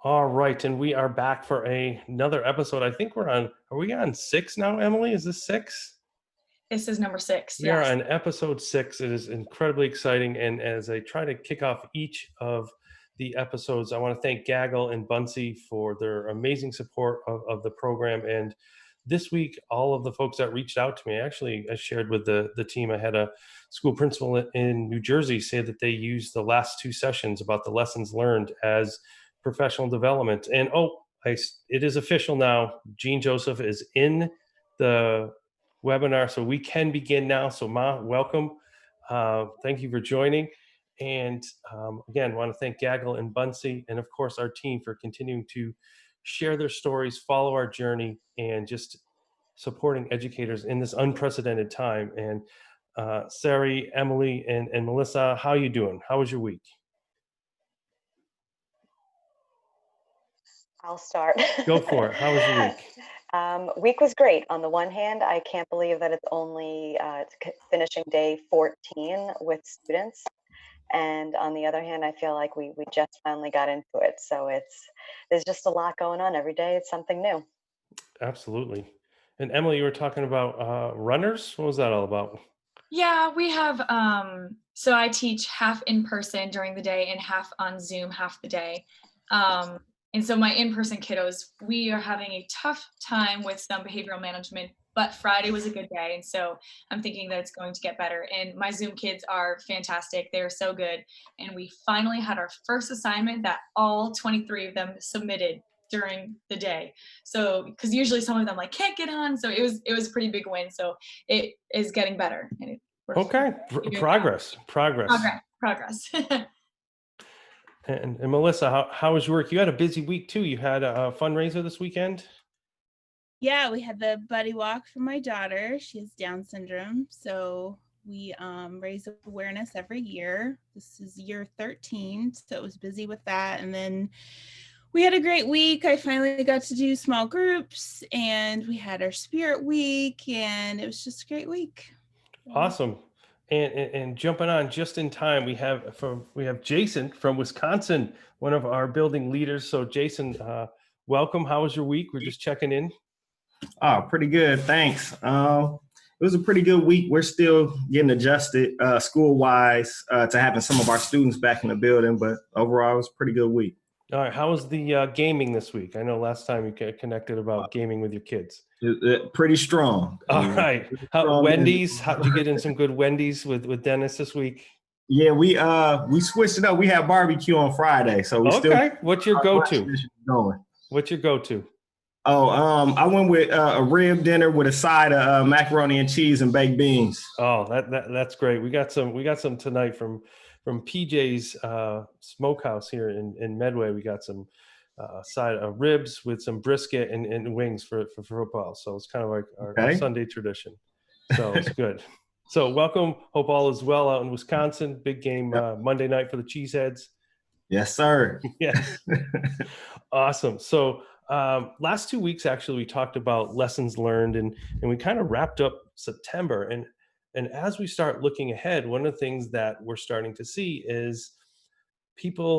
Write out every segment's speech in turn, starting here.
All right, and we are back for another episode. I think are we on six now, Emily? Is this six? This is number 6, We are yes. on episode six. It is incredibly exciting. And as I try to kick off each of the episodes, I want to thank Gaggle and Bunsey for their amazing support of the program. And this week, all of the folks that reached out to me, actually, I shared with the team. I had a school principal in New Jersey say that they used the last two sessions about the lessons learned as professional development. And it is official now. Gene Joseph is in the webinar, so we can begin now. So, Ma, welcome. Thank you for joining. And again, want to thank Gaggle and Bunsey, and of course our team for continuing to share their stories, follow our journey, and just supporting educators in this unprecedented time. And Sari, Emily, and Melissa, how you doing? How was your week? I'll start. Go for it. How was your week? Week was great. On the one hand, I can't believe that it's only finishing day 14 with students. And on the other hand, I feel like we just finally got into it. So there's just a lot going on every day. It's something new. Absolutely. And Emily, you were talking about runners. What was that all about? Yeah, we have, so I teach half in person during the day and half on Zoom half the day. Um, and so my in-person kiddos, we are having a tough time with some behavioral management, but Friday was a good day. And so I'm thinking that it's going to get better. And my Zoom kids are fantastic. They're so good. And we finally had our first assignment that all 23 of them submitted during the day. So, because usually some of them like can't get on. So it was a pretty big win. So it is getting better, and we're Okay, figuring it out. progress. Progress. And Melissa, how was your work? You had a busy week too. You had a fundraiser this weekend. Yeah, we had the buddy walk for my daughter. She has Down syndrome. So we raise awareness every year. This is year 13. So it was busy with that. And then we had a great week. I finally got to do small groups and we had our spirit week and it was just a great week. Awesome. And jumping on just in time, we have Jason from Wisconsin, one of our building leaders. So Jason, welcome. How was your week? We're just checking in. Oh, pretty good. Thanks. It was a pretty good week. We're still getting adjusted school-wise to having some of our students back in the building, but overall, it was a pretty good week. All right. How was the gaming this week? I know last time you connected about gaming with your kids. Pretty strong. All right. Wendy's, how did you get in some good Wendy's with Dennis this week? Yeah, we switched it up. We had barbecue on Friday, so we okay. What's your go-to? Going. What's your go-to? Oh, I went with a rib dinner with a side of macaroni and cheese and baked beans. Oh, that's great. We got some tonight from PJ's Smokehouse here in Medway. We got some side of ribs with some brisket and wings for football. So it's kind of like our Sunday tradition. So it's good. So welcome. Hope all is well out in Wisconsin. Big game Monday night for the Cheeseheads. Yes, sir. Yes. Awesome. So last 2 weeks, actually, we talked about lessons learned and we kind of wrapped up September. And as we start looking ahead, one of the things that we're starting to see is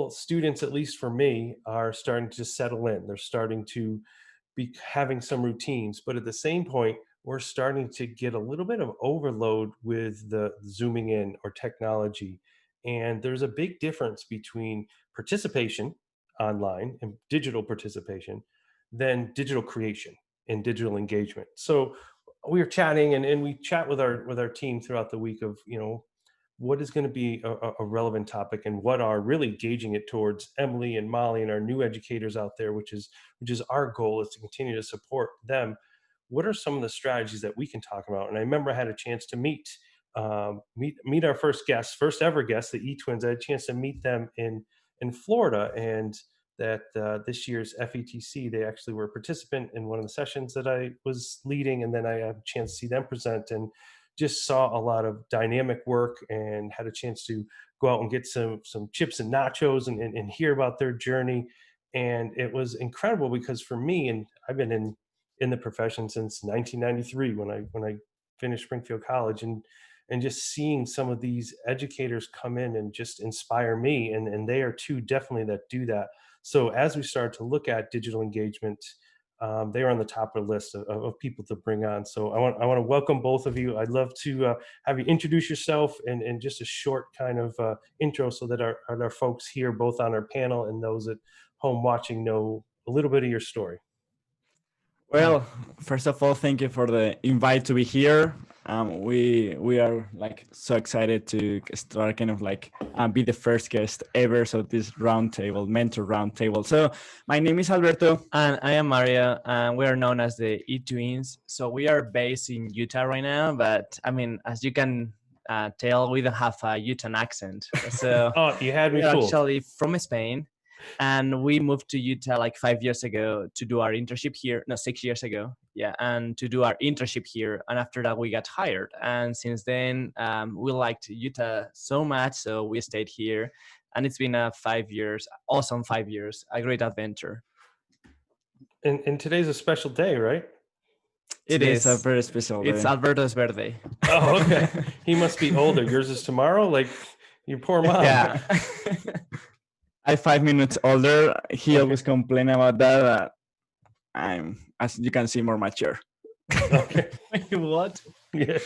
students, at least for me, are starting to settle in. They're starting to be having some routines. But at the same point, we're starting to get a little bit of overload with the zooming in or technology. And there's a big difference between participation online and digital participation than digital creation and digital engagement. So we were chatting and we chat with our team throughout the week of, what is going to be a relevant topic and what are really gauging it towards Emily and Molly and our new educators out there, which is our goal is to continue to support them. What are some of the strategies that we can talk about? And I remember I had a chance to meet our first ever guest, the E-Twins. I had a chance to meet them in Florida, and that this year's FETC, they actually were a participant in one of the sessions that I was leading, and then I had a chance to see them present and just saw a lot of dynamic work and had a chance to go out and get some chips and nachos and hear about their journey. And it was incredible because for me, and I've been in the profession since 1993 when I finished Springfield College, and and just seeing some of these educators come in and just inspire me, and they are two definitely that do that. So as we start to look at digital engagement, they are on the top of the list of people to bring on. So I want to welcome both of you. I'd love to have you introduce yourself and just a short kind of intro, so that our folks here, both on our panel and those at home watching, know a little bit of your story. Well, first of all, thank you for the invite to be here. We are like so excited to start kind of like be the first guest ever. So this roundtable, mentor roundtable. So my name is Alberto. And I am Mario, and we are known as the E-Twins. So we are based in Utah right now, but I mean, as you can tell, we don't have a Utah accent. So Oh, you had me we're fooled. actually from Spain, and we moved to Utah like 5 years ago to do our internship here. No, 6 years ago. Yeah, and to do our internship here. And after that, we got hired. And since then, we liked Utah so much, so we stayed here. And it's been 5 years, awesome 5 years, a great adventure. And today's a special day, right? It Today's is. a very special day. It's Alberto's birthday. Oh, okay. He must be older. Yours is tomorrow? Like, your poor mom. Yeah. I'm 5 minutes older. He always complain about that. I'm, as you can see, more mature. Okay. What? Yeah.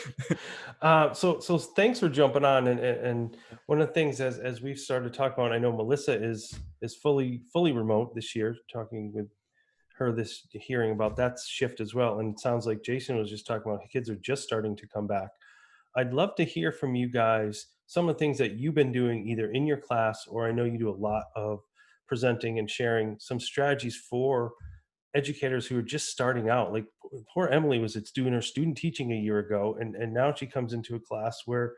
So thanks for jumping on. And one of the things, as we've started to talk about, I know Melissa is fully remote this year, talking with her this hearing about that shift as well. And it sounds like Jason was just talking about kids are just starting to come back. I'd love to hear from you guys some of the things that you've been doing either in your class, or I know you do a lot of presenting and sharing some strategies for educators who are just starting out. Like poor Emily was doing her student teaching a year ago, and now she comes into a class where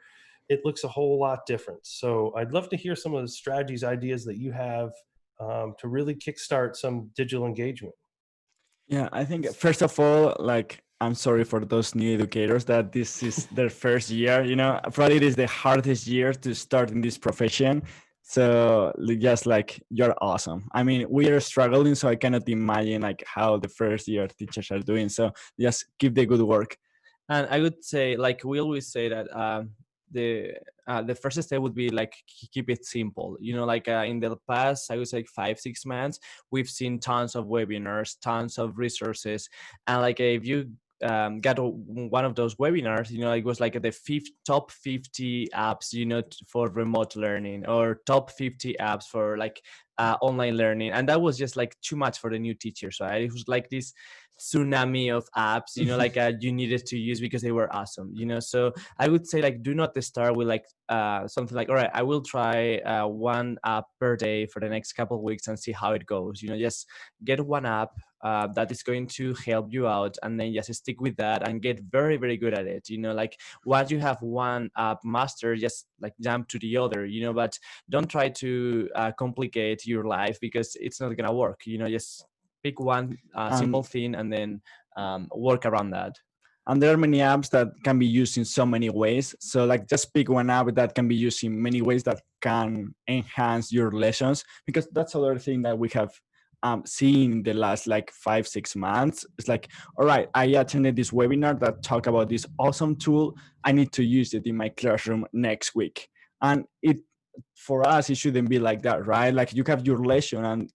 it looks a whole lot different. So I'd love to hear some of the strategies, ideas that you have to really kickstart some digital engagement. Yeah, I think first of all, like, I'm sorry for those new educators that this is their first year. You know, probably it is the hardest year to start in this profession. So just like, you're awesome. I mean, we are struggling, so I cannot imagine like how the first year teachers are doing. So just keep the good work. And I would say, like we always say, that the first step would be like keep it simple. You know, like in the past, I would say 5-6 months, we've seen tons of webinars, tons of resources, and like if you got one of those webinars, you know, it was like the top 50 apps, you know, for remote learning, or top 50 apps for like online learning, and that was just like too much for the new teachers, right? It was like this tsunami of apps, you know, like you needed to use because they were awesome, you know. So I would say, like, do not start with like something like, all right, I will try one app per day for the next couple of weeks and see how it goes. You know, just get one app that is going to help you out, and then just stick with that and get very, very good at it. You know, like once you have one app master, just like jump to the other, you know, but don't try to complicate your life, because it's not gonna work. You know, just pick one simple thing and then work around that. And there are many apps that can be used in so many ways. So like, just pick one app that can be used in many ways that can enhance your lessons, because that's another thing that we have seen in the last like 5-6 months. It's like, all right, I attended this webinar that talked about this awesome tool. I need to use it in my classroom next week. And it, for us, it shouldn't be like that, right? Like, you have your lesson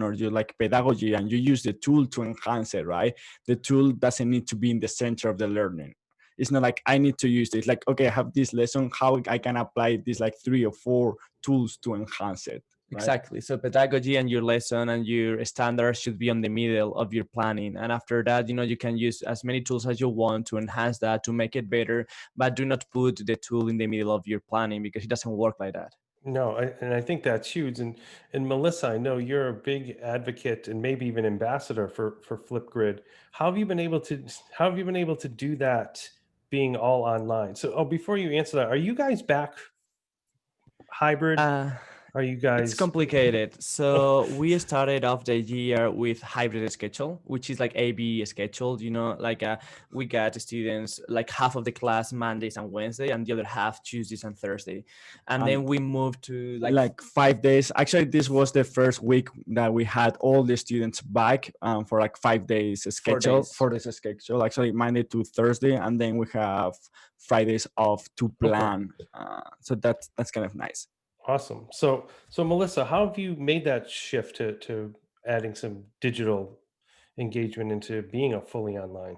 or your like pedagogy, and you use the tool to enhance it, right? The tool doesn't need to be in the center of the learning. It's not like I need to use it. Like, okay, I have this lesson, how I can apply these like 3 or 4 tools to enhance it. Right? Exactly. So pedagogy and your lesson and your standards should be on the middle of your planning. And after that, you know, you can use as many tools as you want to enhance that, to make it better, but do not put the tool in the middle of your planning, because it doesn't work like that. No, and I think that's huge. And Melissa, I know you're a big advocate and maybe even ambassador for Flipgrid. How have you been able to do that, being all online? So, before you answer that, are you guys back hybrid? Are you guys? It's complicated. So we started off the year with hybrid schedule, which is like AB schedule. Like we got students like half of the class Mondays and Wednesday, and the other half Tuesdays and Thursday. And then we moved to like 5 days. Actually, this was the first week that we had all the students back for like 5 days schedule. 4 days schedule. Actually, Monday to Thursday, and then we have Fridays off to plan. So that's kind of nice. Awesome. So Melissa, how have you made that shift to adding some digital engagement into being a fully online?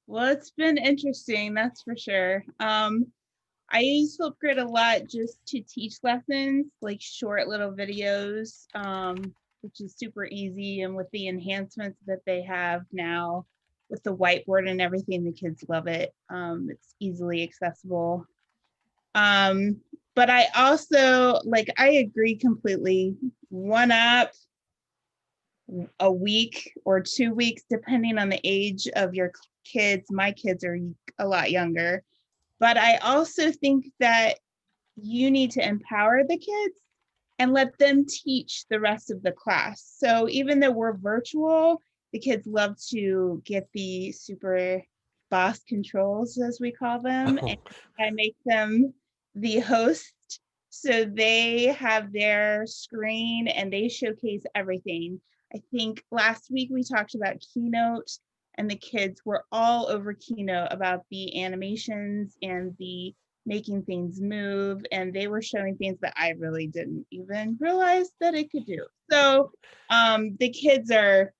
Well, it's been interesting, that's for sure. I use Flipgrid a lot just to teach lessons, like short little videos, which is super easy. And with the enhancements that they have now with the whiteboard and everything, the kids love it. It's easily accessible. But I also, I agree completely. One app a week or 2 weeks, depending on the age of your kids. My kids are a lot younger. But I also think that you need to empower the kids and let them teach the rest of the class. So even though we're virtual, the kids love to get the super boss controls, as we call them, and I make them the host. So they have their screen and they showcase everything. I think last week we talked about Keynote, and the kids were all over Keynote about the animations and the making things move. And they were showing things that I really didn't even realize that it could do. So the kids are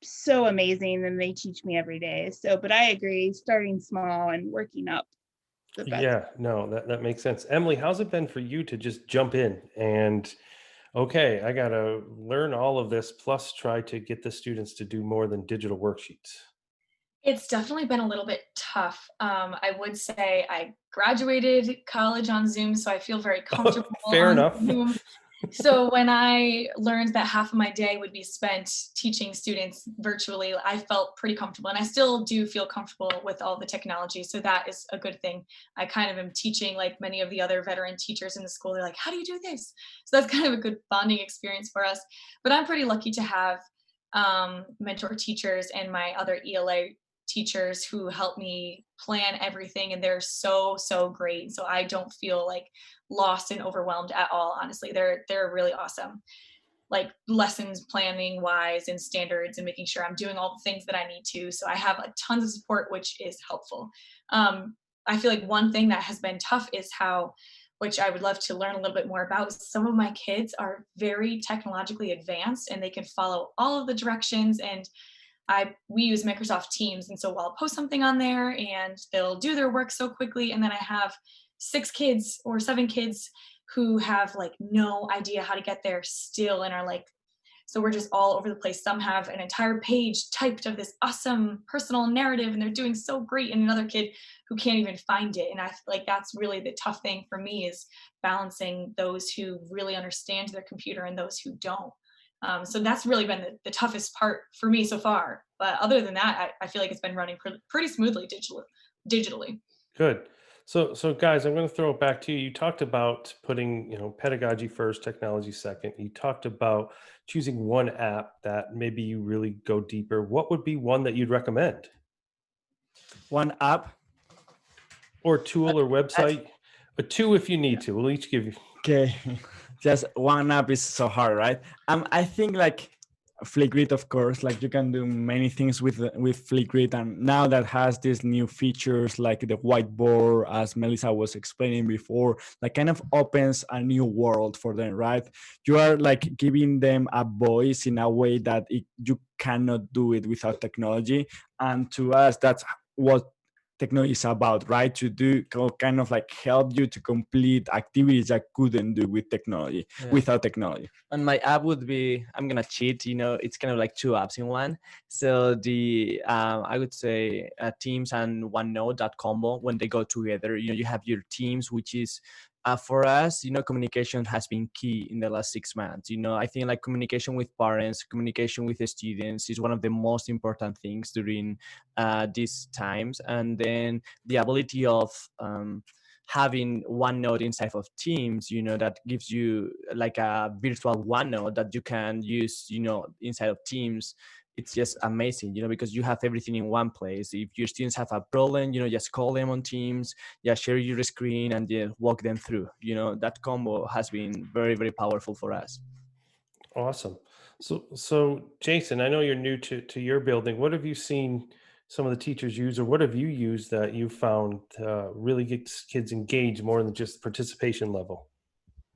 so amazing and they teach me every day. So, but I agree, starting small and working up. Yeah, no, that makes sense. Emily, how's it been for you to just jump in and, okay, I got to learn all of this, plus try to get the students to do more than digital worksheets? It's definitely been a little bit tough. I would say I graduated college on Zoom, so I feel very comfortable Fair on enough. Zoom. So when I learned that half of my day would be spent teaching students virtually, I felt pretty comfortable. And I still do feel comfortable with all the technology. So that is a good thing. I kind of am teaching like many of the other veteran teachers in the school. They're like, how do you do this? So that's kind of a good bonding experience for us. But I'm pretty lucky to have mentor teachers and my other ELA teachers who help me plan everything, and they're so great. So I don't feel like lost and overwhelmed at all. Honestly, they're really awesome, like lessons planning wise and standards and making sure I'm doing all the things that I need to. So I have a tons of support, which is helpful. I feel like one thing that has been tough is how, which I would love to learn a little bit more about, some of my kids are very technologically advanced and they can follow all of the directions, and we use Microsoft Teams. And so I'll post something on there and they'll do their work so quickly. And then I have 6 kids or 7 kids who have like no idea how to get there still and are like, so we're just all over the place. Some have an entire page typed of this awesome personal narrative and they're doing so great, and another kid who can't even find it. And I feel like that's really the tough thing for me, is balancing those who really understand their computer and those who don't. So that's really been the toughest part for me so far. But other than that, I feel like it's been running pretty smoothly digitally. Good. So guys, I'm going to throw it back to you. You talked about putting, pedagogy first, technology second. You talked about choosing one app that maybe you really go deeper. What would be one that you'd recommend? One app or tool or website? A 2 if you need to. We'll each give you. Okay. Just one app is so hard, right? I think like Flipgrid, of course, like you can do many things with Flipgrid, and now that has these new features like the whiteboard, as Melissa was explaining before, like kind of opens a new world for them, right? You are like giving them a voice in a way that you cannot do it without technology, and to us, that's what technology is about, right? To do kind of like help you to complete activities that couldn't do with technology, without technology. And my app would be, I'm gonna cheat, it's kind of like 2 apps in one. So the I would say Teams and OneNote, that combo, when they go together, you have your Teams, which is for us, communication has been key in the last 6 months. I think like communication with parents, communication with the students is one of the most important things during these times. And then the ability of having OneNote inside of Teams, that gives you like a virtual OneNote that you can use, inside of Teams. It's just amazing, because you have everything in one place. If your students have a problem, just call them on Teams, share your screen and walk them through. That combo has been very, very powerful for us. Awesome. So Jason, I know you're new to your building. What have you seen some of the teachers use, or what have you used that you found really gets kids engaged more than just participation level?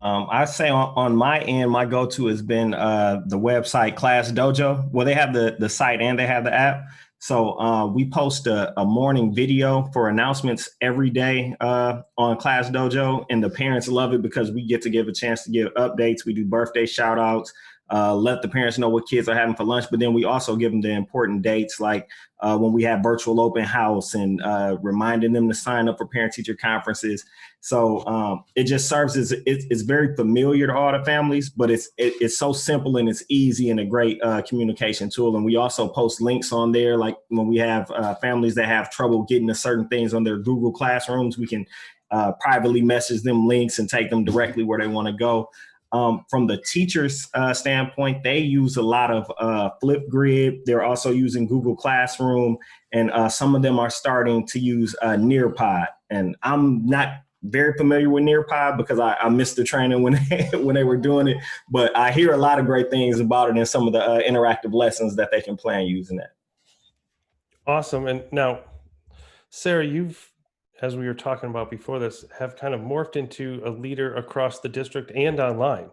I say on my end, my go-to has been the website Class Dojo. Well, they have the site and they have the app. So we post a morning video for announcements every day on Class Dojo, and the parents love it because we get to give a chance to give updates. We do birthday shout outs, let the parents know what kids are having for lunch, but then we also give them the important dates, like when we have virtual open house, and reminding them to sign up for parent-teacher conferences. So it just serves as it's very familiar to all the families, but it's so simple and it's easy and a great communication tool. And we also post links on there, like when we have families that have trouble getting to certain things on their Google Classrooms, we can privately message them links and take them directly where they want to go. From the teacher's standpoint, they use a lot of Flipgrid. They're also using Google Classroom, and some of them are starting to use Nearpod. And I'm not very familiar with Nearpod because I missed the training when they were doing it, but I hear a lot of great things about it and some of the interactive lessons that they can plan using it. Awesome. And now, Sarah, you've, as we were talking about before this, have kind of morphed into a leader across the district and online.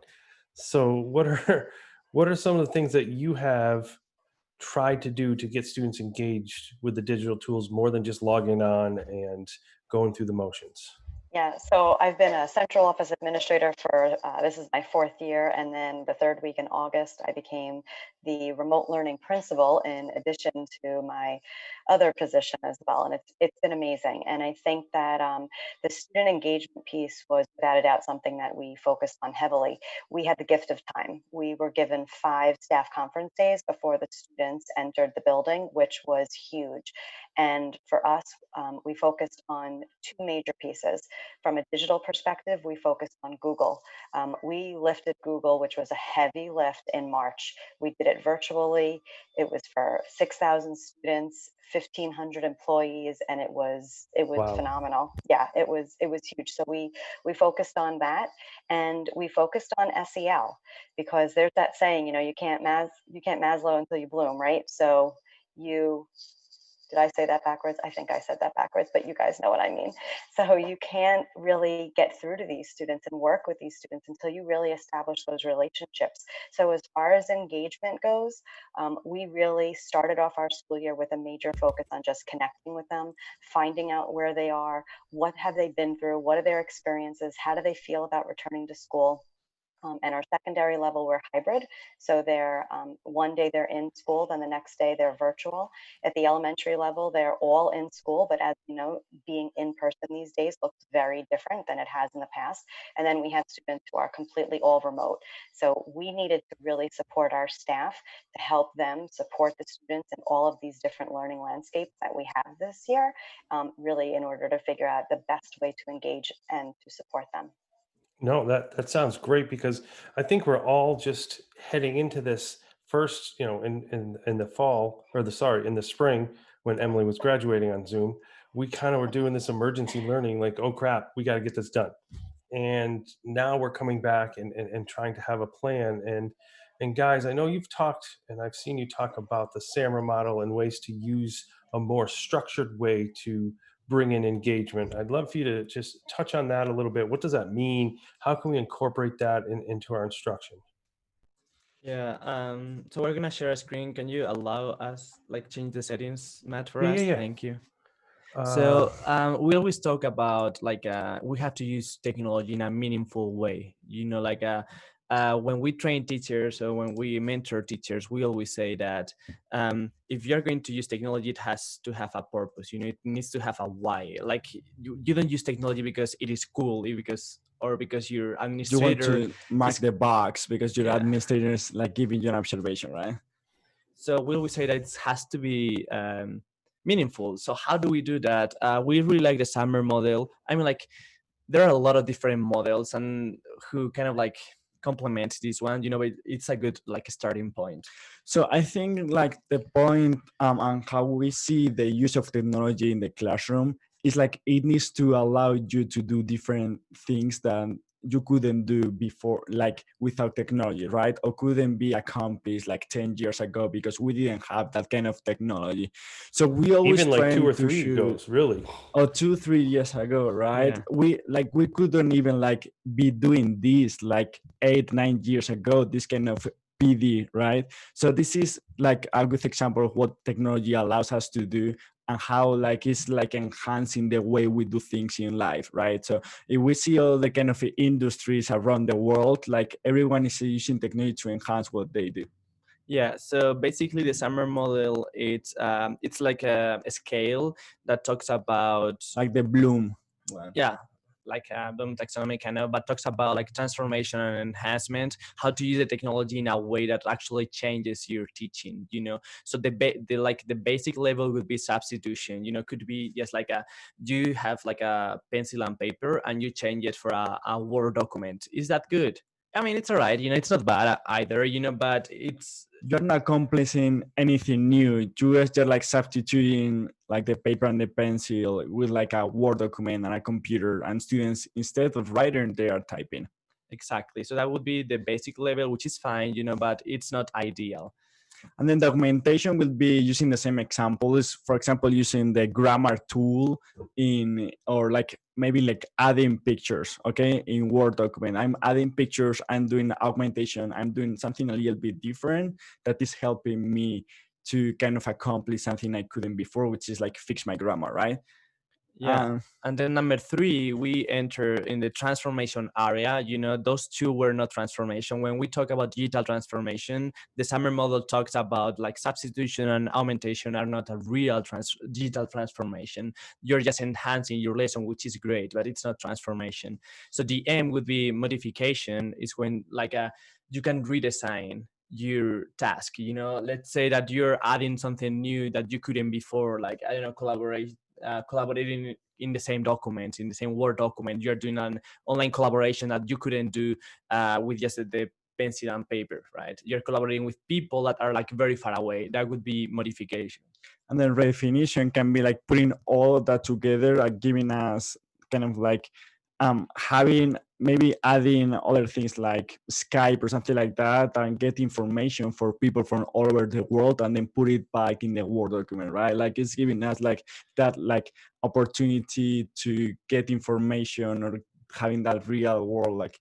So what are some of the things that you have tried to do to get students engaged with the digital tools more than just logging on and going through the motions? Yeah, so I've been a central office administrator for, this is my 4th year, and then the 3rd week in August, I became the remote learning principal in addition to my other position as well. And it's been amazing. And I think that the student engagement piece was without a doubt something that we focused on heavily. We had the gift of time. We were given 5 staff conference days before the students entered the building, which was huge. And for us, we focused on 2 major pieces. From a digital perspective, we focused on Google. We lifted Google, which was a heavy lift in March. We did it virtually. It was for 6,000 students, 1,500 employees, and it was Wow. phenomenal. Yeah, it was huge. So we focused on that, and we focused on SEL, because there's that saying, you can't Maslow until you bloom, right? So did I say that backwards? I think I said that backwards, but you guys know what I mean. So you can't really get through to these students and work with these students until you really establish those relationships. So as far as engagement goes, we really started off our school year with a major focus on just connecting with them, finding out where they are, what have they been through, what are their experiences, how do they feel about returning to school. And our secondary level, we're hybrid. So they're one day they're in school, then the next day they're virtual. At the elementary level, they're all in school, but as you know, being in person these days looks very different than it has in the past. And then we have students who are completely all remote. So we needed to really support our staff to help them support the students in all of these different learning landscapes that we have this year, really in order to figure out the best way to engage and to support them. No, that sounds great, because I think we're all just heading into this first, in the fall, or in the spring, when Emily was graduating on Zoom. We kind of were doing this emergency learning, like, oh crap, we got to get this done. And now we're coming back and trying to have a plan. And guys, I know you've talked, and I've seen you talk about the SAMR model and ways to use a more structured way to bring in engagement. I'd love for you to just touch on that a little bit. What does that mean? How can we incorporate that into our instruction? Yeah, so we're gonna share a screen. Can you allow us change the settings, Matt, for Yeah, us? yeah. Thank you. Uh, So we always talk about we have to use technology in a meaningful way. When we train teachers or when we mentor teachers, we always say that if you're going to use technology, it has to have a purpose. It needs to have a why. Like you don't use technology because it is cool, because your You want administrator to mark is. the box because your Yeah. administrator is giving you an observation, right? So we always say that it has to be meaningful. So how do we do that? We really like the SAMR model. I mean, there are a lot of different models and who kind of like complement this one, you know, it's a good like starting point. So I think like the point on how we see the use of technology in the classroom is like it needs to allow you to do different things that you couldn't do before, like without technology, right? Or couldn't be accomplished like 10 years ago because we didn't have that kind of technology. So we always Even like 2 trying or to 3 shoot, goes, really. or 2-3 years ago, right? Yeah. We couldn't even like be doing this like 8-9 years ago, this kind of PD, right? So this is like a good example of what technology allows us to do and how like it's like enhancing the way we do things in life, right? So if we see all the kind of industries around the world, like everyone is using technology to enhance what they do. Yeah, so basically the summer model, it's like a scale that talks about, Like the Bloom one. yeah, like Bloom taxonomy kind of, but talks about like transformation and enhancement, how to use the technology in a way that actually changes your teaching, you know. So the basic level would be substitution, you know, could be just like you have like a pencil and paper and you change it for a Word document. Is that good? I mean, it's all right, you know, it's not bad either, you know, but it's, you're not accomplishing anything new. You are just like substituting like the paper and the pencil with like a Word document and a computer, and students, instead of writing, they are typing. exactly. So that would be the basic level, which is fine, you know, but it's not ideal. And then documentation will be using the same examples. For example, using the grammar tool in, or like maybe like adding pictures, okay, in Word document. I'm adding pictures, I'm doing augmentation, I'm doing something a little bit different that is helping me to kind of accomplish something I couldn't before, which is like fix my grammar, right? Yeah. And then number 3, we enter in the transformation area. You know, those two were not transformation. When we talk about digital transformation, the summer model talks about like substitution and augmentation are not a real digital transformation. You're just enhancing your lesson, which is great, but it's not transformation. So the M would be modification, is when like you can redesign your task. You know, let's say that you're adding something new that you couldn't before, like, I don't know, collaborating in the same document, in the same Word document. You're doing an online collaboration that you couldn't do with just the pencil and paper, right? You're collaborating with people that are like very far away. That would be modification. And then redefinition can be like putting all of that together, like giving us kind of like having, maybe adding other things like Skype or something like that, and get information for people from all over the world, and then put it back in the Word document, right? Like it's giving us like that like opportunity to get information, or having that real world like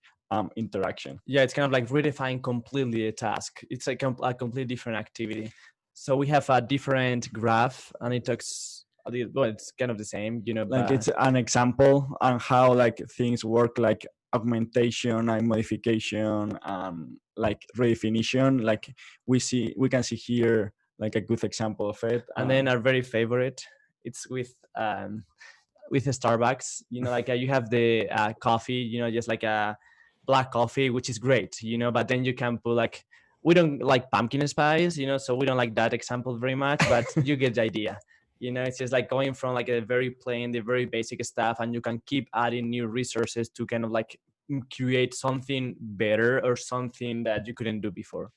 interaction. Yeah, it's kind of like redefine completely a task. It's like a completely different activity. So we have a different graph, and it talks, well, it's kind of the same, you know. Like it's an example on how like things work, like augmentation and modification, like redefinition. Like we can see here like a good example of it. And then our very favorite, it's with Starbucks. You know, like you have the coffee, you know, just like a black coffee, which is great, you know, but then you can put like, we don't like pumpkin spice, you know, so we don't like that example very much, but you get the idea. You know, it's just like going from like a very plain, the very basic stuff, and you can keep adding new resources to kind of like create something better or something that you couldn't do before.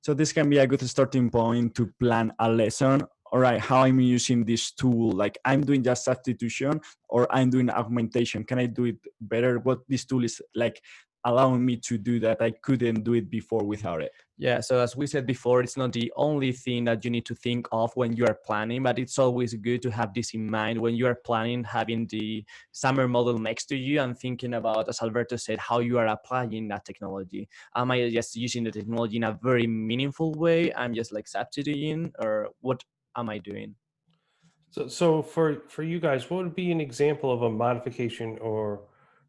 So this can be a good starting point to plan a lesson. All right, how I'm using this tool, like I'm doing just substitution or I'm doing augmentation. Can I do it better? What this tool is like allowing me to do that I couldn't do it before without it. Yeah, so as we said before, it's not the only thing that you need to think of when you are planning, but it's always good to have this in mind when you are planning, having the summer model next to you and thinking about, as Alberto said, how you are applying that technology. Am I just using the technology in a very meaningful way? I'm just like substituting, or what am I doing? So for you guys, what would be an example of a modification, or,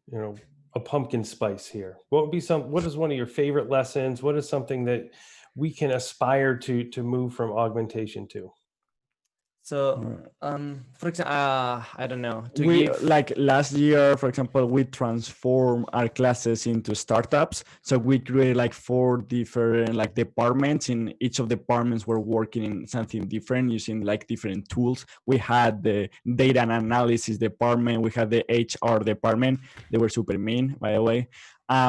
you know, a pumpkin spice here? What is one of your favorite lessons? What is something that we can aspire to move from augmentation to? So, for example, I don't know. We like last year, for example, we transformed our classes into startups. So we created like 4 different like departments. In each of the departments, we're working in something different using like different tools. We had the data and analysis department. We had the HR department. They were super mean, by the way.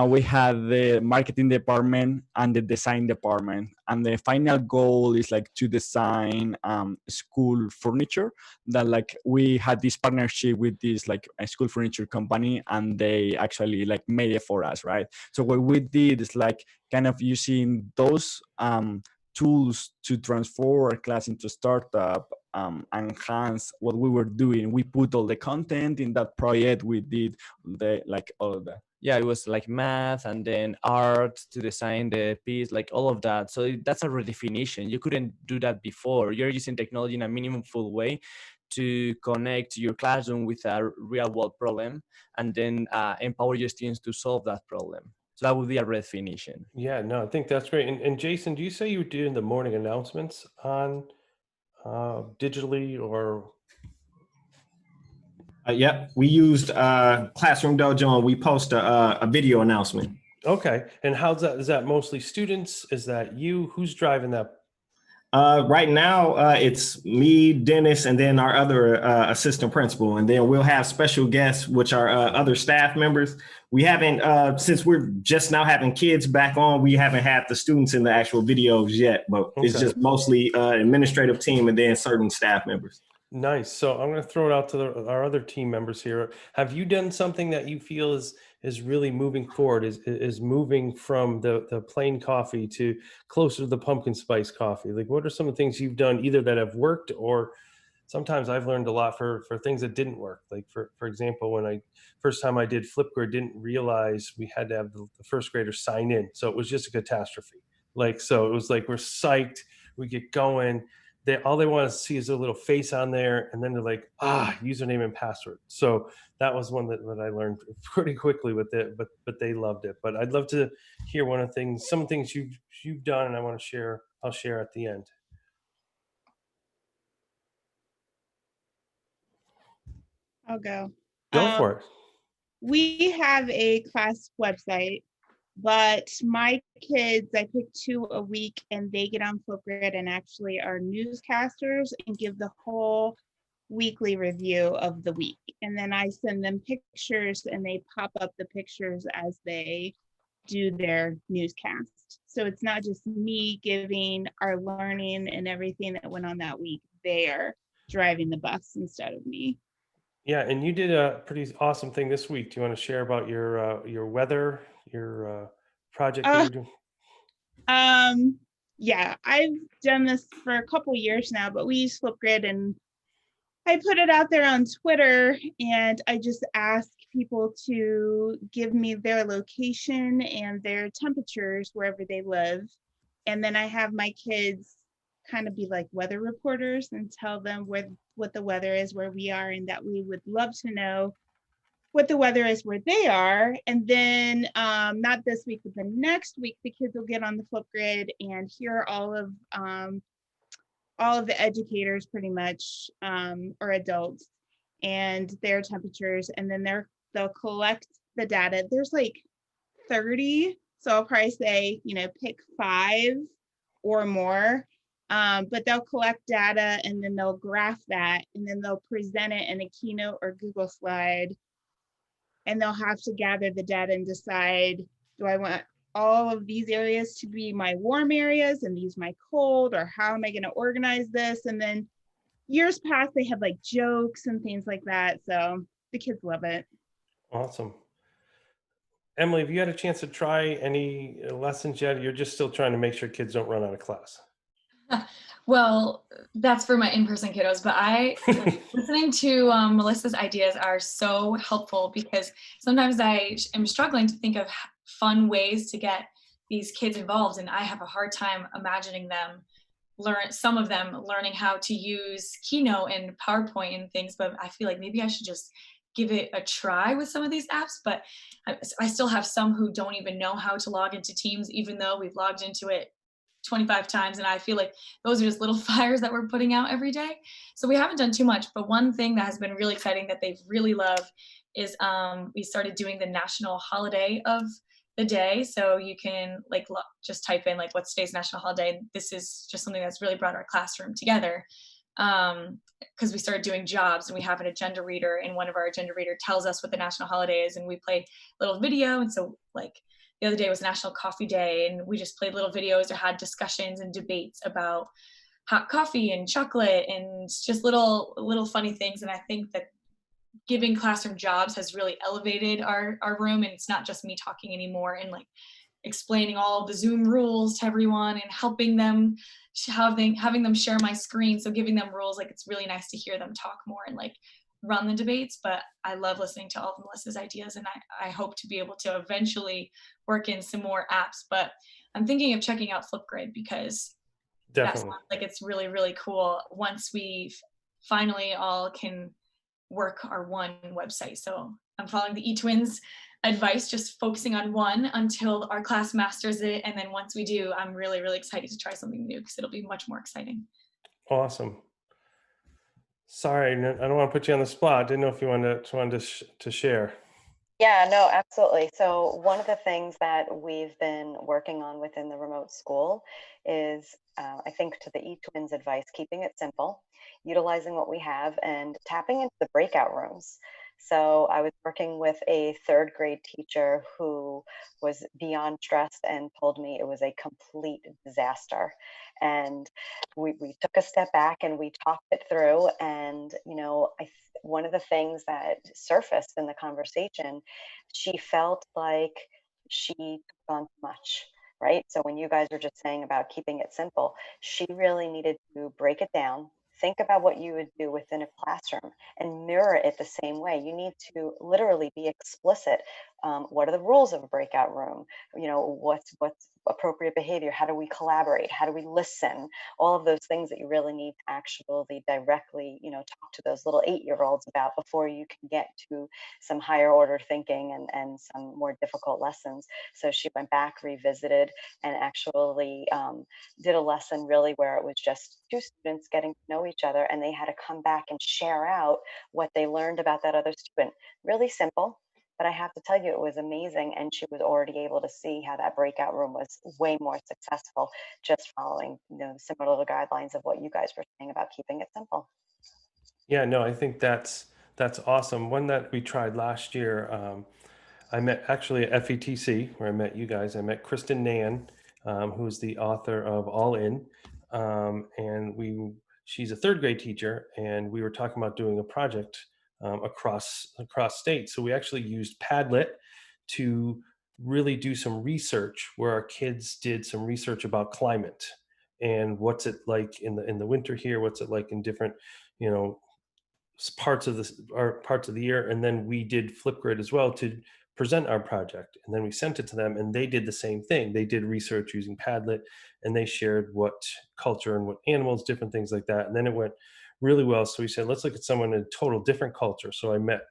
We had the marketing department and the design department. And the final goal is like to design school furniture that like we had this partnership with this like a school furniture company, and they actually like made it for us, right? So what we did is like kind of using those tools to transform our class into startup, enhance what we were doing. We put all the content in that project. We did the like all of that. Yeah, it was like math and then art to design the piece, like all of that. So that's a redefinition. You couldn't do that before. You're using technology in a meaningful way to connect your classroom with a real world problem, and then empower your students to solve that problem. So that would be a redefinition. Yeah, no, I think that's great. And Jason, do you say you did in the morning announcements on digitally or? Yep, we used Classroom Dojo, and we post a video announcement. Okay, and how's that? Is that mostly students? Is that you? Who's driving that? Right now, it's me, Dennis, and then our other assistant principal. And then we'll have special guests, which are other staff members. We haven't, since we're just now having kids back on, we haven't had the students in the actual videos yet, but it's just mostly administrative team and then certain staff members. Nice. So I'm going to throw it out to our other team members here. Have you done something that you feel is really moving forward, is moving from the plain coffee to closer to the pumpkin spice coffee? Like, what are some of the things you've done either that have worked, or sometimes I've learned a lot for things that didn't work? Like for example, when first time I did Flipgrid, didn't realize we had to have the first graders sign in. So it was just a catastrophe. Like, so it was like, we're psyched, we get going. All they want to see is a little face on there, and then they're like, username and password. So that was one that I learned pretty quickly with it, but they loved it. But I'd love to hear some things you've done, and I want to share. I'll share at the end. I'll go. Go for it. We have a class website, but my kids, I pick 2 a week, and they get on Flipgrid and actually are newscasters and give the whole weekly review of the week. And then I send them pictures, and they pop up the pictures as they do their newscast. So it's not just me giving our learning and everything that went on that week. They are driving the bus instead of me. Yeah, and you did a pretty awesome thing this week. Do you want to share about your weather, your project that you're doing? Yeah, I've done this for a couple years now, but we use Flipgrid, and I put it out there on Twitter, and I just ask people to give me their location and their temperatures wherever they live. And then I have my kids kind of be like weather reporters and tell them what the weather is where we are, and that we would love to know what the weather is where they are. And then not this week, but the next week, the kids will get on the Flipgrid and hear all of the educators pretty much, or adults, and their temperatures, and then they'll collect the data. There's like 30, so I'll probably say, pick 5 or more. But they'll collect data, and then they'll graph that, and then they'll present it in a Keynote or Google slide, and they'll have to gather the data and decide, do I want all of these areas to be my warm areas and these my cold, or how am I going to organize this? And then years past, they had like jokes and things like that. So the kids love it. Awesome. Emily, have you had a chance to try any lessons yet? You're just still trying to make sure kids don't run out of class. Well, that's for my in-person kiddos, but listening to Melissa's ideas are so helpful, because sometimes I am struggling to think of fun ways to get these kids involved, and I have a hard time imagining some of them learning how to use Keynote and PowerPoint and things, but I feel like maybe I should just give it a try with some of these apps. But I still have some who don't even know how to log into Teams, even though we've logged into it 25 times. And I feel like those are just little fires that we're putting out every day. So we haven't done too much, but one thing that has been really exciting that they've really loved is we started doing the national holiday of the day. So you can like just type in like what's today's national holiday. This is just something that's really brought our classroom together, because we started doing jobs, and we have an agenda reader, and one of our agenda reader tells us what the national holiday is, and we play a little video. And so like the other day was National Coffee Day, and we just played little videos or had discussions and debates about hot coffee and chocolate and just little funny things. And I think that giving classroom jobs has really elevated our room, and it's not just me talking anymore and like explaining all the Zoom rules to everyone and helping them, having them share my screen. So giving them rules, like it's really nice to hear them talk more and like run the debates. But I love listening to all of Melissa's ideas, and I hope to be able to eventually work in some more apps. But I'm thinking of checking out Flipgrid, because that sounds like it's really, really cool once we finally all can work our one website. So I'm following the eTwins advice, just focusing on one until our class masters it. And then once we do, I'm really, really excited to try something new, because it'll be much more exciting. Awesome. Sorry, I don't want to put you on the spot. Didn't know if you wanted to share. Yeah, no, absolutely. So one of the things that we've been working on within the remote school is, I think to the eTwins advice, keeping it simple, utilizing what we have, and tapping into the breakout rooms. So I was working with a third grade teacher who was beyond stressed and told me it was a complete disaster. And we took a step back and we talked it through. And, you know, one of the things that surfaced in the conversation, she felt like she took on too much, right? So when you guys were just saying about keeping it simple, she really needed to break it down, think about what you would do within a classroom, and mirror it the same way. You need to literally be explicit. What are the rules of a breakout room? You know, what's appropriate behavior? How do we collaborate? How do we listen? All of those things that you really need to actually directly, you know, talk to those little 8-year-olds about before you can get to some higher order thinking and some more difficult lessons. So she went back, revisited, and actually did a lesson really where it was just 2 students getting to know each other, and they had to come back and share out what they learned about that other student. Really simple, but I have to tell you, it was amazing. And she was already able to see how that breakout room was way more successful, just following, you know, similar little guidelines of what you guys were saying about keeping it simple. Yeah, no, I think that's awesome. One that we tried last year, I met actually at FETC, where I met you guys. I met Kristen Nan, who's the author of All In, and she's a third grade teacher, and we were talking about doing a project across states. So we actually used Padlet to really do some research, where our kids did some research about climate and what's it like in the winter here, what's it like in different, you know, parts of the year. And then we did Flipgrid as well to present our project, and then we sent it to them, and they did the same thing. They did research using Padlet, and they shared what culture and what animals, different things like that, and then it went really well. So we said, let's look at someone in a total different culture. So I met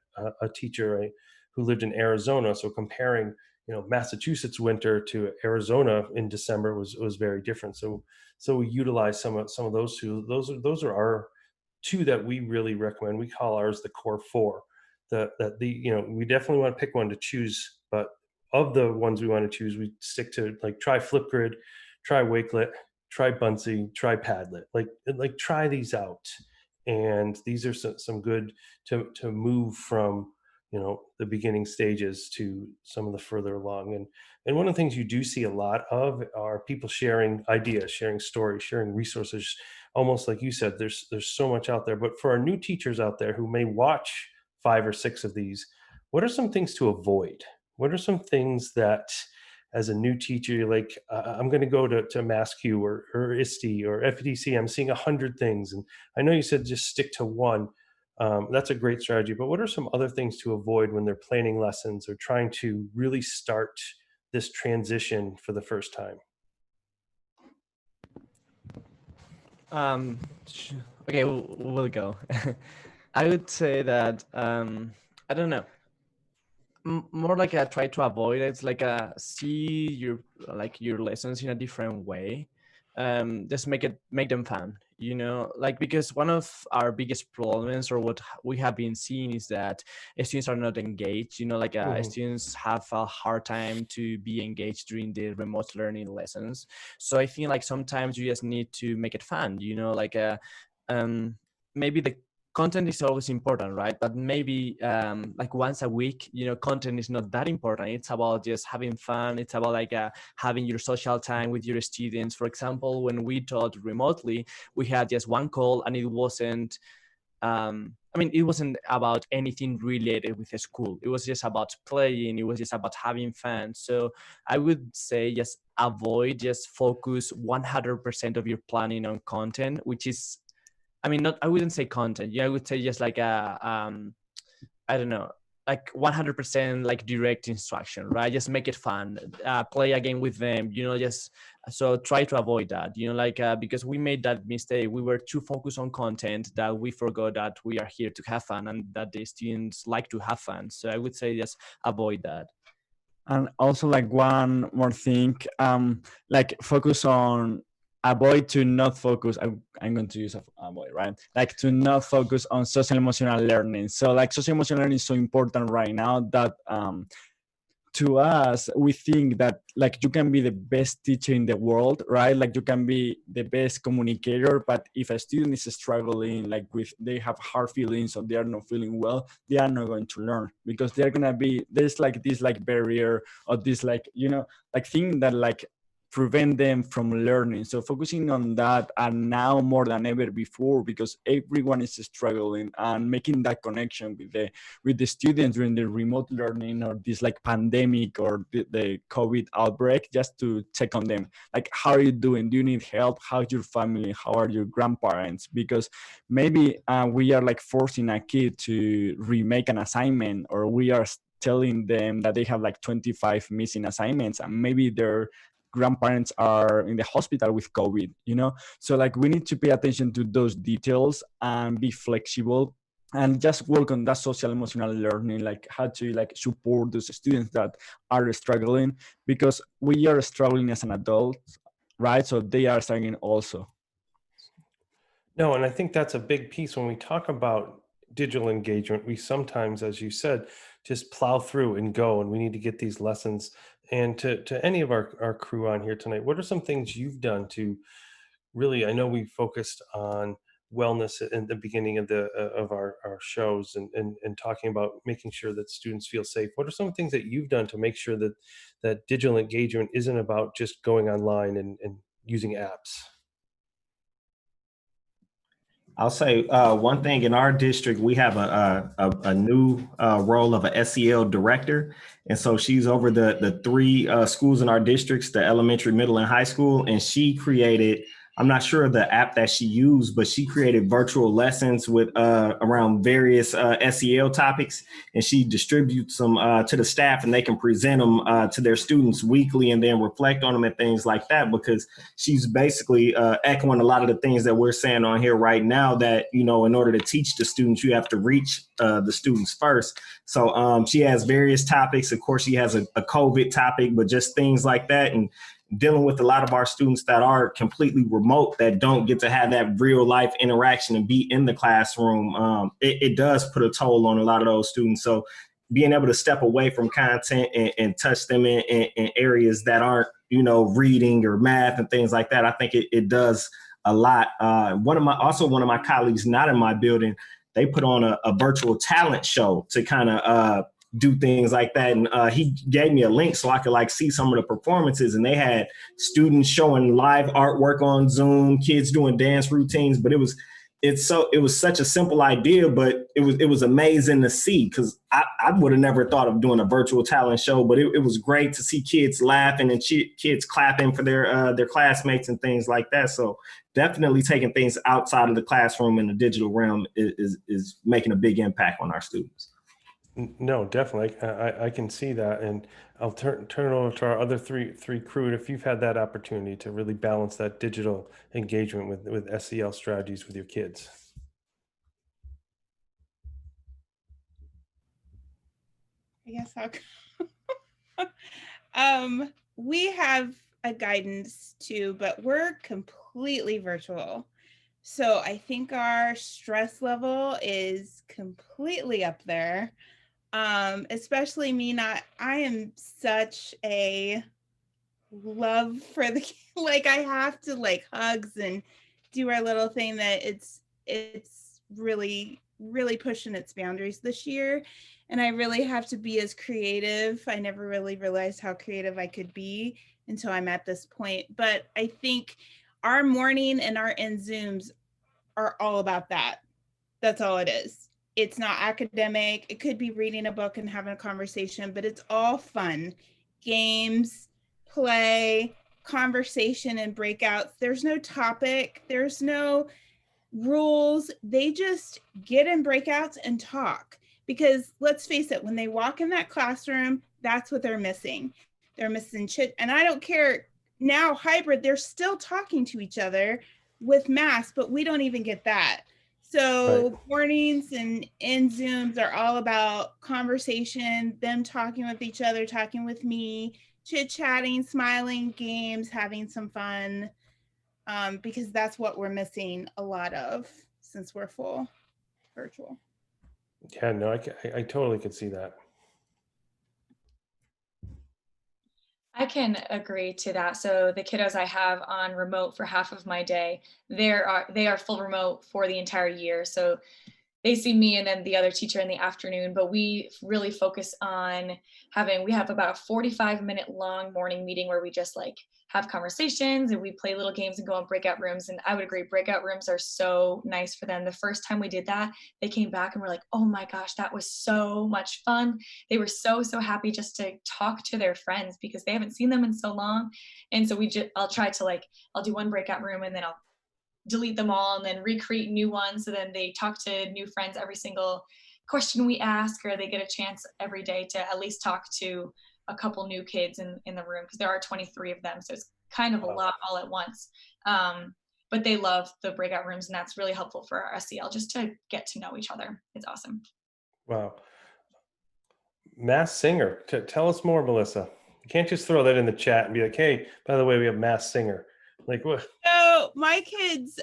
a teacher who lived in Arizona. So comparing, you know, Massachusetts winter to Arizona in December was very different. So we utilized some of those two. Those are our 2 that we really recommend. We call ours the core 4. You know, we definitely want to pick one to choose, but of the ones we want to choose, we stick to like try Flipgrid, try Wakelet, try Buncee, try Padlet. Like try these out. And these are some good to move from, you know, the beginning stages to some of the further along. And one of the things you do see a lot of are people sharing ideas, sharing stories, sharing resources. Almost like you said, there's so much out there. But for our new teachers out there who may watch 5 or 6 of these, what are some things to avoid? What are some things that, as a new teacher, you're like, I'm going to go to MassQ or ISTE or FETC, I'm seeing 100 things. And I know you said just stick to one. That's a great strategy. But what are some other things to avoid when they're planning lessons or trying to really start this transition for the first time? Okay, we'll go. I would say that I don't know, more like try to avoid it. It's like see your lessons in a different way. just make them fun, you know, like, because one of our biggest problems, or what we have been seeing, is that students are not engaged, you know, like students have a hard time to be engaged during the remote learning lessons. So I think like sometimes you just need to make it fun, you know, like maybe the content is always important, right? But maybe like once a week, you know, content is not that important. It's about just having fun. It's about like having your social time with your students. For example, when we taught remotely, we had just one call, and it wasn't I mean, it wasn't about anything related with the school. It was just about playing. It was just about having fun. So I would say just avoid, just focus 100% of your planning on content, which is, I mean, not, I wouldn't say content. Yeah, I would say just like I don't know, like 100% like direct instruction, right? Just make it fun. Play a game with them, you know, just, so try to avoid that, you know, like, because we made that mistake. We were too focused on content that we forgot that we are here to have fun and that the students like to have fun. So I would say just avoid that. And also like one more thing, like focus on, avoid to not focus, I'm going to use avoid, right? Like to not focus on social emotional learning. So like social emotional learning is so important right now that to us, we think that like you can be the best teacher in the world, right? Like you can be the best communicator, but if a student is struggling, like with, they have hard feelings or they are not feeling well, they are not going to learn, because they're gonna be, there's like this like barrier or this like, you know, like thing that like prevent them from learning. So focusing on that, and now more than ever before, because everyone is struggling, and making that connection with the students during the remote learning or this like pandemic or the COVID outbreak, just to check on them. Like, how are you doing? Do you need help? How's your family? How are your grandparents? Because maybe we are like forcing a kid to remake an assignment, or we are telling them that they have like 25 missing assignments, and maybe their grandparents are in the hospital with COVID, you know? So like we need to pay attention to those details and be flexible, and just work on that social emotional learning, like how to like support those students that are struggling, because we are struggling as an adult, right? So they are struggling also. No, and I think that's a big piece when we talk about digital engagement. We sometimes, as you said, just plow through and go, and we need to get these lessons. And to any of our crew on here tonight, what are some things you've done to really, I know we focused on wellness in the beginning of the of our shows, and talking about making sure that students feel safe. What are some things that you've done to make sure that that digital engagement isn't about just going online and using apps? I'll say one thing in our district, we have a new role of a SEL director. And so she's over the three schools in our districts, the elementary, middle, and high school. And she created, I'm not sure of the app that she used, but she created virtual lessons with around various SEL topics. And she distributes them to the staff, and they can present them to their students weekly and then reflect on them and things like that, because she's basically echoing a lot of the things that we're saying on here right now, that, you know, in order to teach the students, you have to reach the students first. So she has various topics. Of course, she has a COVID topic, but just things like that. And dealing with a lot of our students that are completely remote, that don't get to have that real life interaction and be in the classroom, it does put a toll on a lot of those students. So being able to step away from content and touch them in areas that aren't, you know, reading or math and things like that, I think it does a lot. One of my colleagues, not in my building, they put on a virtual talent show to kind of do things like that. And he gave me a link so I could like see some of the performances, and they had students showing live artwork on Zoom, kids doing dance routines, but it was such a simple idea, but it was amazing to see, because I would have never thought of doing a virtual talent show, but it was great to see kids laughing and kids clapping for their classmates and things like that. So definitely taking things outside of the classroom in the digital realm is making a big impact on our students. No, definitely. I can see that, and I'll turn it over to our other three crew. If you've had that opportunity to really balance that digital engagement with SEL strategies with your kids. I guess I'll we have a guidance too, but we're completely virtual. So I think our stress level is completely up there. Especially me I am such a love for the like I have to like hugs and do our little thing that it's really pushing its boundaries this year, and I really have to be as creative. I never really realized how creative I could be until I'm at this point, but I think our morning and our end Zooms are all about that. That's all it is. It's not academic. It could be reading a book and having a conversation, but it's all fun. Games, play, conversation, and breakouts. There's no topic, there's no rules. They just get in breakouts and talk. Because let's face it, when they walk in that classroom, that's what they're missing. They're missing chit. And I don't care now, hybrid, they're still talking to each other with masks, but we don't even get that. So mornings and in Zooms are all about conversation, them talking with each other, talking with me, chit-chatting, smiling, games, having some fun, because that's what we're missing a lot of since we're full virtual. Yeah, no, I totally could see that. I can agree to that. So the kiddos I have on remote for half of my day, they are full remote for the entire year. So they see me and then the other teacher in the afternoon, but we really focus on we have about a 45-minute long morning meeting where we just like have conversations and we play little games and go in breakout rooms. And I would agree, breakout rooms are so nice for them. The first time we did that, they came back and were like, oh my gosh, that was so much fun. They were so happy just to talk to their friends because they haven't seen them in so long. And so I'll try to I'll do one breakout room and then I'll delete them all and then recreate new ones. So then they talk to new friends every single question we ask, or they get a chance every day to at least talk to a couple new kids in the room because there are 23 of them. So it's kind of a lot all at once. But they love the breakout rooms and that's really helpful for our SEL just to get to know each other. It's awesome. Wow. Mass singer. Tell us more, Melissa. You can't just throw that in the chat and be like, hey, by the way, we have mass singer. Like what? So my kids,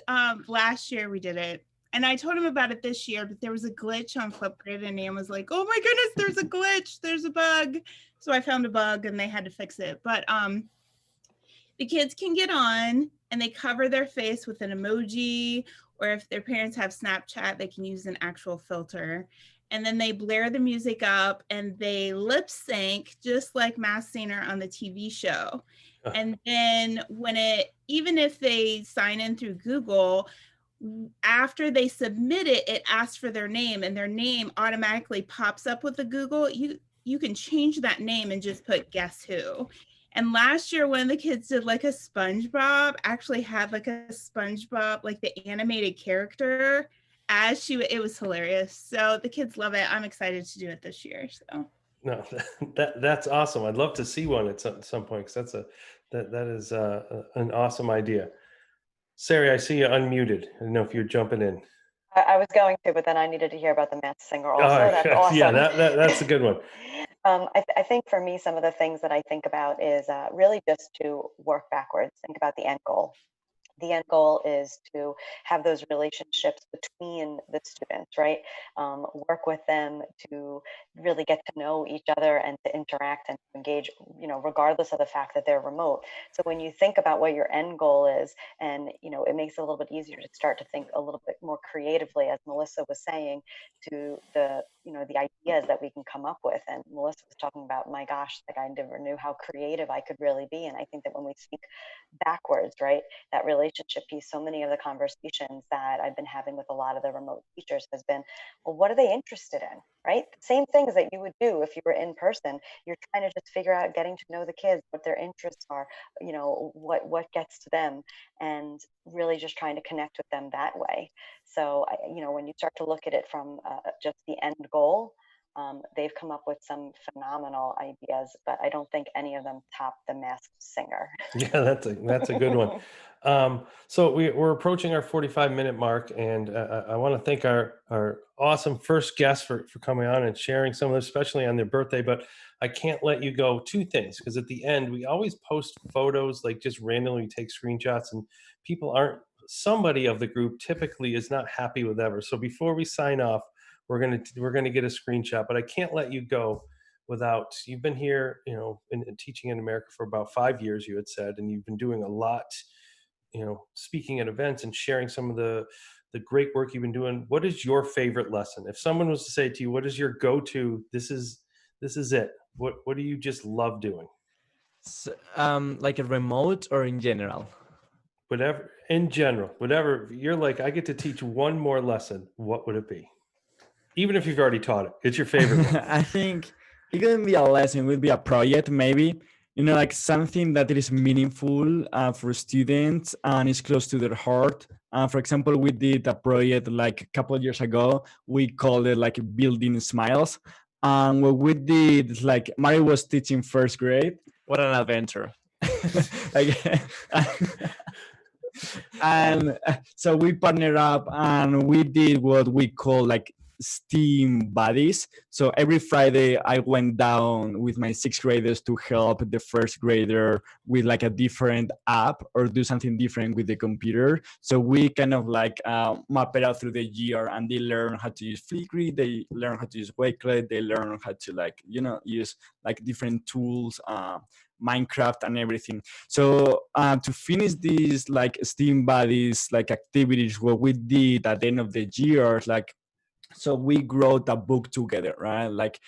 last year we did it. And I told him about it this year, but there was a glitch on Flipgrid and Nam was like, oh my goodness, there's a glitch, there's a bug. So I found a bug and they had to fix it. But the kids can get on and they cover their face with an emoji, or if their parents have Snapchat, they can use an actual filter. And then they blare the music up and they lip sync just like Masked Singer on the TV show. And then even if they sign in through Google, after they submit it, it asks for their name and their name automatically pops up with the Google. You can change that name and just put guess who. And last year, one of the kids did like a SpongeBob, actually had like a SpongeBob, like the animated character it was hilarious. So the kids love it. I'm excited to do it this year. So no, that's awesome. I'd love to see one at some point because that is an awesome idea. Sari, I see you unmuted. I don't know if you're jumping in. I was going to, but then I needed to hear about the Masked Singer also. That's awesome. Yeah, that's a good one. I think for me, some of the things that I think about is really just to work backwards, think about the end goal. The end goal is to have those relationships between the students, right? Work with them to really get to know each other and to interact and to engage, regardless of the fact that they're remote. So when you think about what your end goal is, and, it makes it a little bit easier to start to think a little bit more creatively, as Melissa was saying, to the ideas that we can come up with. And Melissa was talking about, my gosh, like I never knew how creative I could really be. And I think that when we speak backwards, right, that relationship piece, so many of the conversations that I've been having with a lot of the remote teachers has been, well, what are they interested in, right? Same things that you would do if you were in person. You're trying to just figure out getting to know the kids, what their interests are, what gets to them, and really just trying to connect with them that way. So, when you start to look at it from just the end goal, they've come up with some phenomenal ideas, but I don't think any of them top the Masked Singer. Yeah, that's a good one. So we're approaching our 45-minute mark, and I want to thank our awesome first guest for coming on and sharing some of this, especially on their birthday. But I can't let you go. Two things, because at the end we always post photos, like just randomly take screenshots, and people aren't. Somebody of the group typically is not happy with ever. So before we sign off, we're gonna get a screenshot. But I can't let you go without. You've been here, in teaching in America for about 5 years, you had said, and you've been doing a lot, speaking at events and sharing some of the great work you've been doing. What is your favorite lesson? If someone was to say to you, what is your go-to, this is it, what do you just love doing? Like a remote or in general? Whatever, in general, whatever you're like, I get to teach one more lesson, what would it be? Even if you've already taught it, it's your favorite one. I think it couldn't be a lesson, it would be a project maybe. Like something that is meaningful for students and is close to their heart. For example, we did a project like a couple of years ago. We called it like Building Smiles. And what we did is like Mario was teaching first grade. What an adventure. Like, and so we partnered up and we did what we call like STEAM buddies. So every Friday I went down with my sixth graders to help the first grader with like a different app or do something different with the computer. So we kind of like map it out through the year, and they learn how to use Flickr, they learn how to use Wakelet, they learn how to like, use like different tools, Minecraft and everything. So to finish these like STEAM buddies like activities, what we did at the end of the year, like, so we wrote a book together, right? Like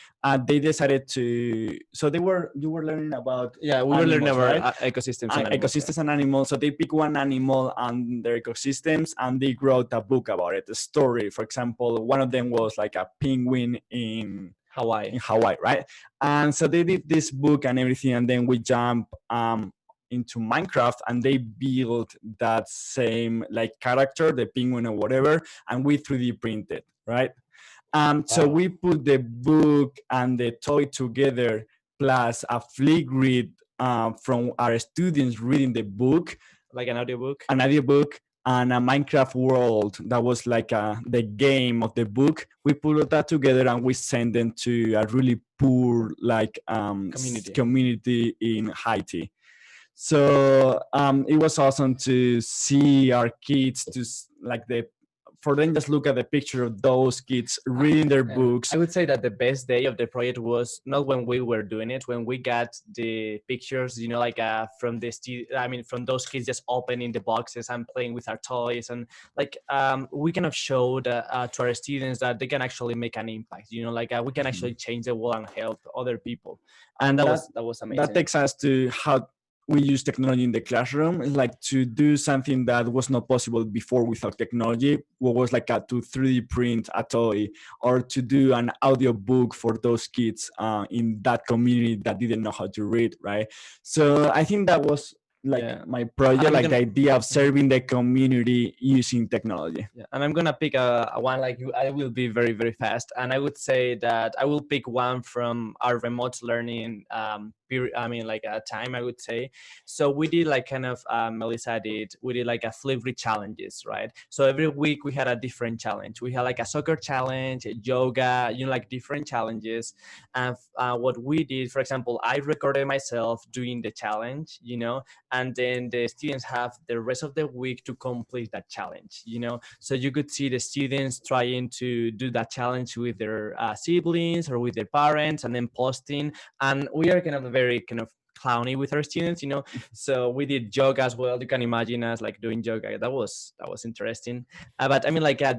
they decided to, so you were learning about we were learning animals, about right? ecosystems And ecosystems and animals. So they pick one animal and their ecosystems, and they wrote a book about it, a story. For example, one of them was like a penguin in Hawaii, right? And so they did this book and everything, and then we jump into Minecraft, and they built that same like character, the penguin or whatever, and we 3D printed, right? So we put the book and the toy together, plus a Flickr from our students reading the book, like an audiobook, and a Minecraft world that was like the game of the book. We put that together and we sent them to a really poor like community in Haiti. So it was awesome to see our kids for them just look at the picture of those kids reading their books. I would say that the best day of the project was not when we were doing it, when we got the pictures, like from from those kids just opening the boxes and playing with our toys, and like we kind of showed to our students that they can actually make an impact. We can actually change the world and help other people, and that was amazing. That takes us to how we use technology in the classroom. It's like to do something that was not possible before without technology. What was like to 3D print a toy, or to do an audio book for those kids in that community that didn't know how to read, right? So I think that was like my project, the idea of serving the community using technology. Yeah, and I'm gonna pick a one like you. I will be very, very fast, and I would say that I will pick one from our remote learning period. A time, I would say. So we did like kind of Melissa did. We did like a Flickr challenges, right? So every week we had a different challenge. We had like a soccer challenge, yoga, like different challenges. And what we did, for example, I recorded myself doing the challenge, and then the students have the rest of the week to complete that challenge, so you could see the students trying to do that challenge with their siblings or with their parents, and then posting. And we are kind of very kind of clowny with our students, so we did yoga as well. You can imagine us like doing yoga. That was interesting. But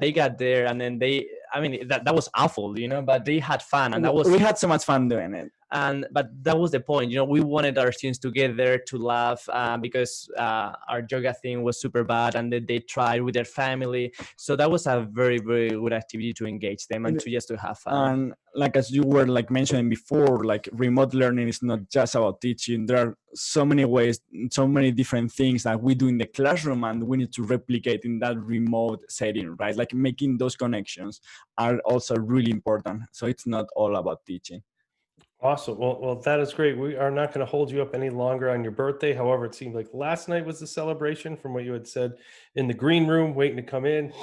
they got there, and then that was awful, but they had fun, and we had so much fun doing it. But that was the point, we wanted our students to get there to laugh, because our yoga thing was super bad, and then they tried with their family. So that was a very, very good activity to engage them and to have fun. And like as you were like mentioning before, like remote learning is not just about teaching. There are so many ways, so many different things that we do in the classroom, and we need to replicate in that remote setting, right? Like making those connections are also really important. So it's not all about teaching. Awesome. Well, that is great. We are not going to hold you up any longer on your birthday. However, it seemed like last night was the celebration from what you had said in the green room, waiting to come in.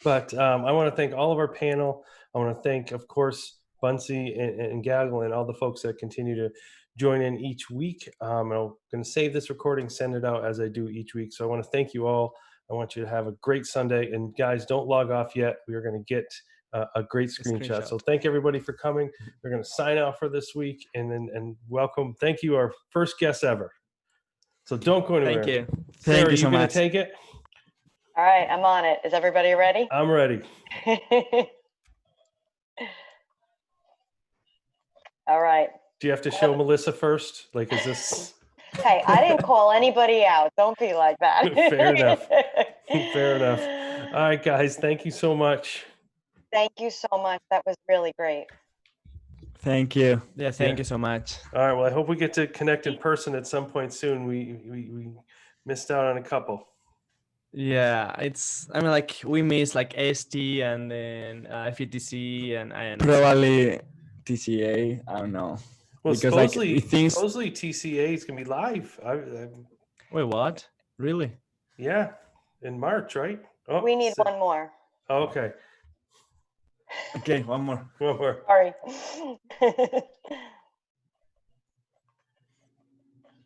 But I want to thank all of our panel. I want to thank, of course, Bunsey and Gaggle and all the folks that continue to join in each week. I'm going to save this recording, send it out as I do each week. So I want to thank you all. I want you to have a great Sunday. And guys, don't log off yet. We are going to get a great screenshot. So thank everybody for coming. We're going to sign out for this week and welcome. Thank you, our first guest ever. So don't go anywhere. Thank you. Sarah, Thank you so you going much. to take it? All right, I'm on it. Is everybody ready? I'm ready. All right. Do you have to show Melissa first? Like, is this? Hey, I didn't call anybody out. Don't be like that. Fair enough. Fair enough. All right, guys. Thank you so much. Thank you so much. That was really great. Thank you. Yeah, thank you so much. All right. Well, I hope we get to connect in person at some point soon. We missed out on a couple. Yeah, I mean, like we miss like ST and then FETC and Probably TCA. I don't know. Well, Because, like, supposedly, things- supposedly TCA is gonna be live. Wait, what? Really? Yeah, in March, right? Oh, We need one more. Oh, okay. Okay, one more. One more. Sorry.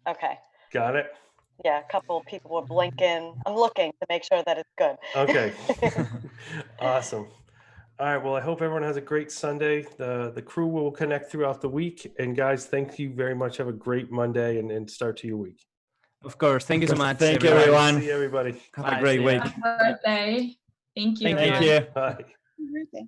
Okay. Got it. Yeah, a couple of people were blinking. I'm looking to make sure that it's good. Okay. Awesome. All right. Well, I hope everyone has a great Sunday. The crew will connect throughout the week. And guys, thank you very much. Have a great Monday and start to your week. Of course. Thank you so much. Thank you, All right, everyone. See you, everybody. Have Bye, a great see ya. week. Happy birthday. Thank you. Thank Thank everyone. you. Bye. Happy birthday.